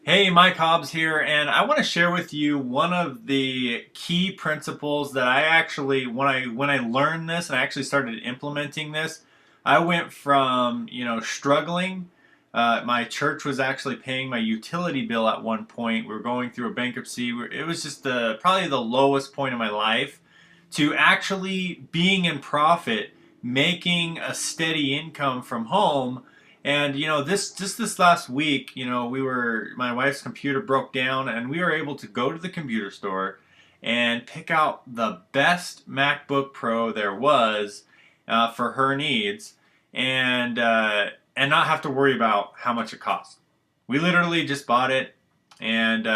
Hey, Mike Hobbs here, and I want to share with you one of the key principles that I actually, when I learned this and I actually started implementing this, I went from struggling. My church was actually paying my utility bill at one point. We were going through a bankruptcy. It was just probably the lowest point in my life, to actually being in profit, making a steady income from home. And this last week, my wife's computer broke down, and we were able to go to the computer store and pick out the best MacBook Pro there was for her needs, and not have to worry about how much it costs. We literally just bought it, and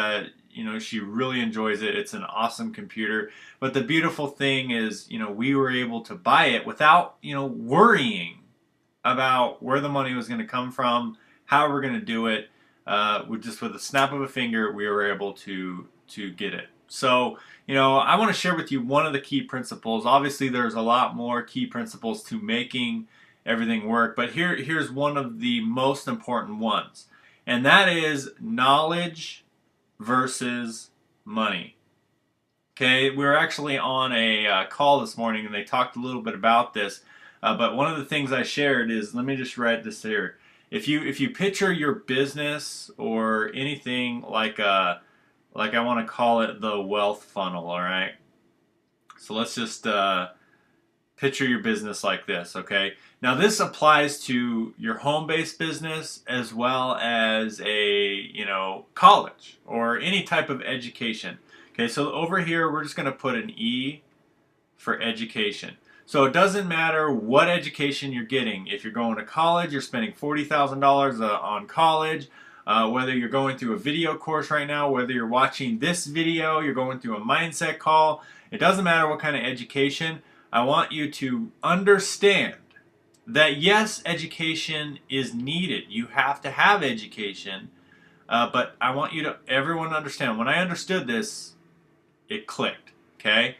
she really enjoys it. It's an awesome computer. But the beautiful thing is, we were able to buy it without worrying about where the money was going to come from, how we're going to do it. With a snap of a finger, we were able to get it. So, I want to share with you one of the key principles. Obviously, there's a lot more key principles to making everything work, but here's one of the most important ones, and that is knowledge versus money. Okay, we were actually on a call this morning, and they talked a little bit about this. But one of the things I shared is, let me just write this here. If you picture your business or anything like I want to call it the wealth funnel, all right. So let's just picture your business like this, okay? Now this applies to your home-based business as well as college or any type of education. Okay, so over here we're just going to put an E for education. So it doesn't matter what education you're getting. If you're going to college, you're spending $40,000 on college. Whether you're going through a video course right now, whether you're watching this video, you're going through a mindset call, it doesn't matter what kind of education. I want you to understand that yes, education is needed. You have to have education. But I want everyone to understand. When I understood this, it clicked. Okay?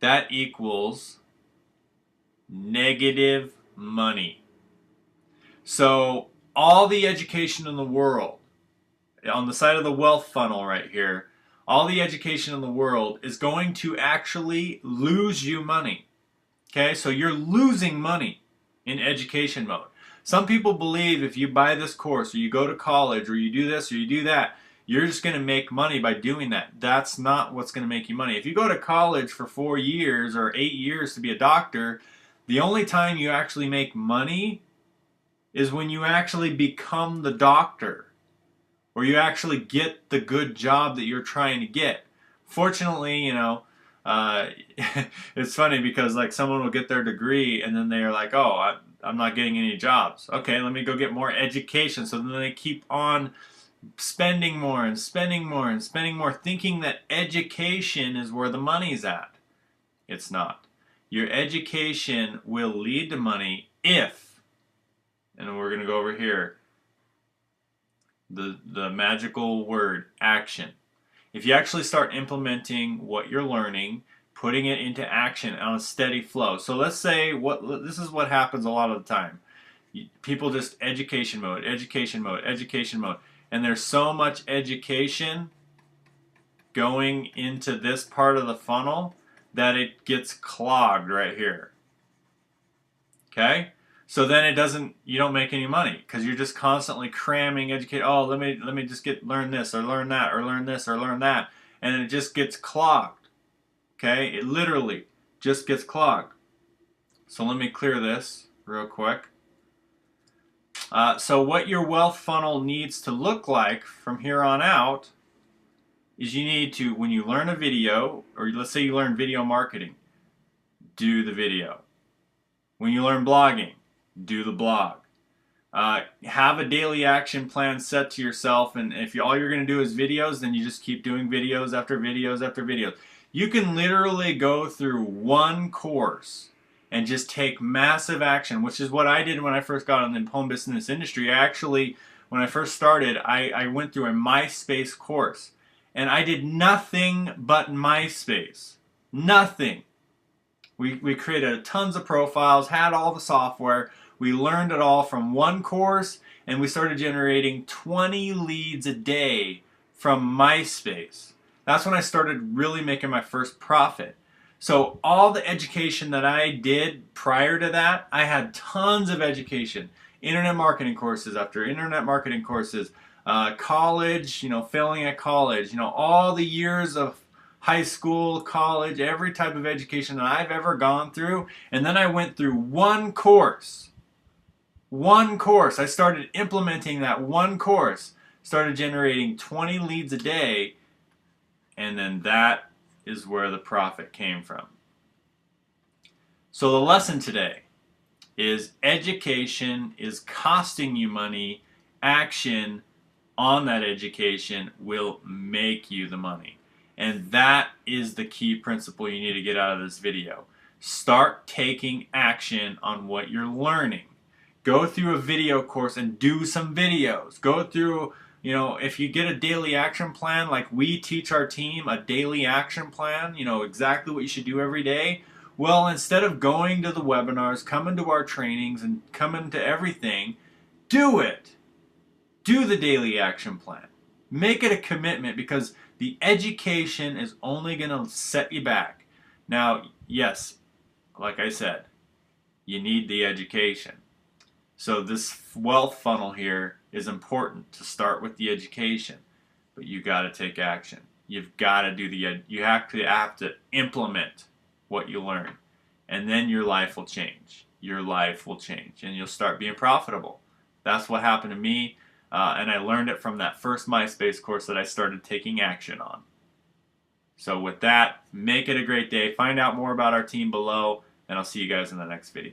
That equals negative money. So all the education in the world, on the side of the wealth funnel right here, all the education in the world is going to actually lose you money. Okay, so you're losing money in education mode. Some people believe if you buy this course or you go to college or you do this or you do that, you're just going to make money by doing that. That's not what's going to make you money. If you go to college for 4 years or 8 years to be a doctor, the only time you actually make money is when you actually become the doctor or you actually get the good job that you're trying to get. Fortunately, it's funny because like someone will get their degree and then they're like, oh, I'm not getting any jobs. Okay, let me go get more education. So then they keep on spending more and spending more and spending more, thinking that education is where the money's at. It's not. Your education will lead to money if, and we're going to go over here, the magical word, action. If you actually start implementing what you're learning, putting it into action on a steady flow. So let's say this is what happens a lot of the time. People just education mode, education mode, education mode. And there's so much education going into this part of the funnel that it gets clogged right here. Okay? So then you don't make any money because you're just constantly cramming educate. Oh, let me just learn this or learn that or learn this or learn that. And it just gets clogged. Okay? It literally just gets clogged. So let me clear this real quick. So what your wealth funnel needs to look like from here on out is you need to, when you learn a video, or let's say you learn video marketing, do the video. When you learn blogging, do the blog. Have a daily action plan set to yourself, and if all you're going to do is videos, then you just keep doing videos after videos after videos. You can literally go through one course and just take massive action, which is what I did when I first got in the home business industry. When I first started, I went through a MySpace course, and I did nothing but MySpace. Nothing. We created tons of profiles, had all the software. We learned it all from one course, and we started generating 20 leads a day from MySpace. That's when I started really making my first profit. So all the education that I did prior to that, I had tons of education. Internet marketing courses after internet marketing courses, college, failing at college, all the years of high school, college, every type of education that I've ever gone through. And then I went through one course. One course. I started implementing that one course, started generating 20 leads a day, and then that is where the profit came from. So the lesson today is education is costing you money. Action on that education will make you the money. And that is the key principle you need to get out of this video. Start taking action on what you're learning. Go through a video course and do some videos. Go through, if you get a daily action plan, like we teach our team a daily action plan, exactly what you should do every day. Well, instead of going to the webinars, coming to our trainings, and coming to everything, do it. Do the daily action plan. Make it a commitment, because the education is only going to set you back. Now, yes, like I said, you need the education. So this wealth funnel here is important to start with the education, but you got to take action. You've got to do you have to implement what you learn, and then your life will change. Your life will change, and you'll start being profitable. That's what happened to me, and I learned it from that first MySpace course that I started taking action on. So with that, make it a great day. Find out more about our team below, and I'll see you guys in the next video.